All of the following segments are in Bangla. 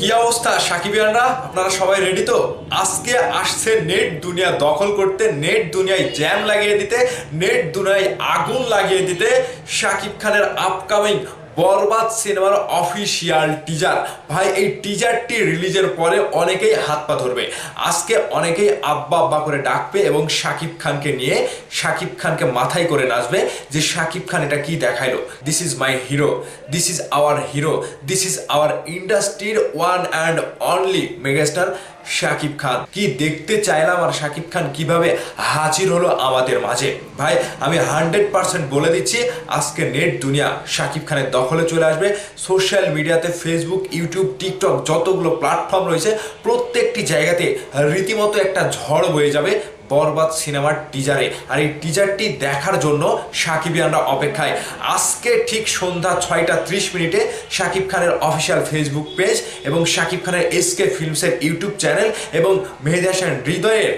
কি অবস্থা সাকিবিয়ানরা, আপনারা সবাই রেডি তো? আজকে আসছে নেট দুনিয়া দখল করতে, নেট দুনিয়ায় জ্যাম লাগিয়ে দিতে, নেট দুনিয়ায় আগুন লাগিয়ে দিতে শাকিব খানের আপকামিং বরবাদ সিনেমার অফিসিয়াল টিজার। ভাই এই টিজারটি রিলিজের পরে অনেকেই হাত পা ধরবে, আজকে অনেকেই আব্বা আব্বা করে ডাকবে এবং শাকিব খানকে নিয়ে শাকিব খানকে মাথায় করে নাচবে যে শাকিব খান এটা কি দেখাইলো, this is my hero, this is our hero, this is our ইন্ডাস্ট্রির one and only megastar Shakib Khan. কি দেখতে চাইলাম আর শাকিব খান কিভাবে হাজির হলো আমাদের মাঝে। ভাই আমি 100% বলে দিচ্ছি, আজকে নেট দুনিয়া শাকিব খানের দখলে চলে আসবে। সোশ্যাল মিডিয়াতে ফেসবুক, ইউটিউব, টিকটক যতগুলো প্ল্যাটফর্ম রয়েছে প্রত্যেকটি জায়গাতে রীতিমতো একটা ঝড় বয়ে যাবে বরবাদ সিনেমার টিজারে। আর এই টিজারটি দেখার জন্য সাকিবিয়ানরা অপেক্ষায়। আজকে ঠিক সন্ধ্যা 6টা 30 শাকিব খানের অফিসিয়াল ফেসবুক পেজ এবং শাকিব খানের এসকে ফিল্মসের ইউটিউব চ্যানেল এবং মেহেদী হাসান হৃদয়ের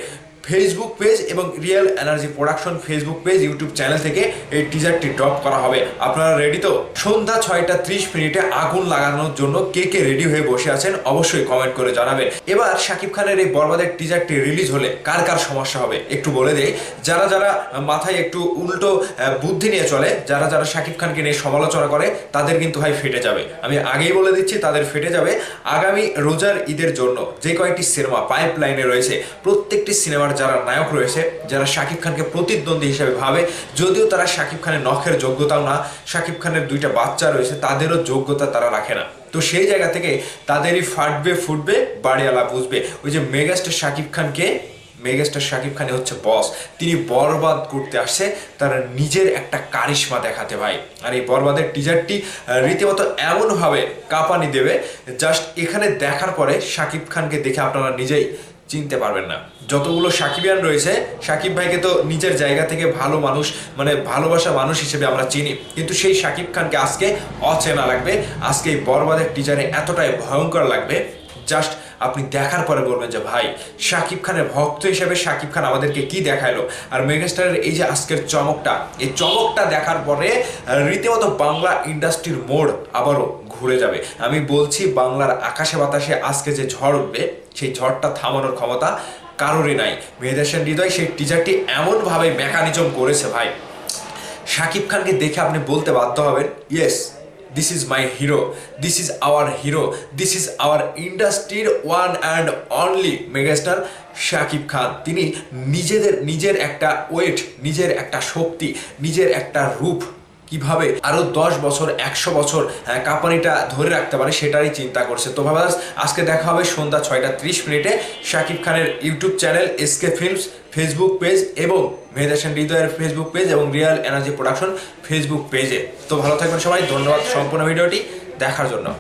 ফেসবুক পেজ এবং real energy production Facebook page YouTube channel থেকে এই টিজারটি ড্রপ করা হবে। আপনারা রেডি তো? সন্ধ্যা 6টা 30 আগুন লাগানোর জন্য কে কে রেডি হয়ে বসে আছেন অবশ্যই কমেন্ট করে জানাবেন। এবার শাকিব খানের এই বরবাদের টিজারটি রিলিজ হলে কার কার সমস্যা হবে একটু বলে দেই। যারা যারা মাথায় একটু উল্টো বুদ্ধি নিয়ে চলে, যারা যারা শাকিব খানকে নিয়ে সমালোচনা করে, তাদের কিন্তু ভাই ফেটে যাবে। আমি আগেই বলে দিচ্ছি তাদের ফেটে যাবে। আগামী রোজার ঈদের জন্য যে কয়েকটি সিনেমা পাইপ লাইনে রয়েছে, প্রত্যেকটি সিনেমার যারা নায়ক রয়েছে, যারা শাকিব খানকে প্রতিদ্বন্দ্বী হিসেবে ভাবে, যদিও তারা শাকিব খানের নখের যোগ্যতাও না, শাকিব খানের 2টা বাচ্চা রয়েছে, তাদেরও যোগ্যতা তারা রাখে না। তো সেই জায়গা থেকে তাদেরই ফাটবে ফুটবে বাড়িওয়ালা বুঝবে। ওই যে মেগাস্টার শাকিব খানকে, মেগাস্টার শাকিব খান হচ্ছে বস, তিনি বরবাদ করতে আসছে তার নিজের একটা কারিশমা দেখাতে ভাই। আর এই বরবাদের টিজারটি রীতিমতো এমনভাবে কাঁপানি দেবে, জাস্ট এখানে দেখার পরে শাকিব খানকে দেখে আপনারা নিজেই চিনতে পারবেন না। যতগুলো সাকিবিয়ান রয়েছে, সাকিব ভাইকে তো নিজের জায়গা থেকে ভালো মানুষ, মানে ভালোবাসা মানুষ হিসেবে আমরা চিনি, কিন্তু সেই সাকিব খানকে আজকে অচেনা লাগবে। আজকে এই বরবাদের টিজারে এতটাই ভয়ঙ্কর লাগবে, জাস্ট আপনি দেখার পরে বলবেন যে ভাই শাকিব খানের ভক্ত হিসেবে শাকিব খান আমাদেরকে কি দেখাইলো। আর মেগাস্টারের এই যে আজকের চমকটা, এই চমকটা দেখার পরে রীতিমতো বাংলা ইন্ডাস্ট্রির মোড় আবারও ঘুরে যাবে। আমি বলছি বাংলার আকাশে বাতাসে আজকে যে ঝড় উঠবে, সেই ঝড়টা থামানোর ক্ষমতা কারোরই নাই। মেহেদী হাসান হৃদয় সেই টিজারটি এমনভাবে মেকানিজম করেছে ভাই, শাকিব খানকে দেখে আপনি বলতে বাধ্য হবেন yes, this is my hero, this is our hero, this is our ইন্ডাস্ট্রির one and only megastar Shakib Khan. তিনি নিজের একটা ওয়েট, নিজের একটা শক্তি, নিজের একটা রূপ কিভাবে আরো 10 বছর 100 বছর কাঁপানিটা ধরে রাখতে পারে সেটারই চিন্তা করছে। তো ভাবা আজকে দেখা হবে সন্ধ্যা 6টা 30 শাকিব খানের YouTube channel SK films Facebook page এবং মেহেদী হাসান হৃদয়ের ফেসবুক পেজ এবং রিয়েল এনার্জি প্রোডাকশন ফেসবুক পেজে। তো ভালো থাকবেন সবাই, ধন্যবাদ সম্পূর্ণ ভিডিওটি দেখার জন্য।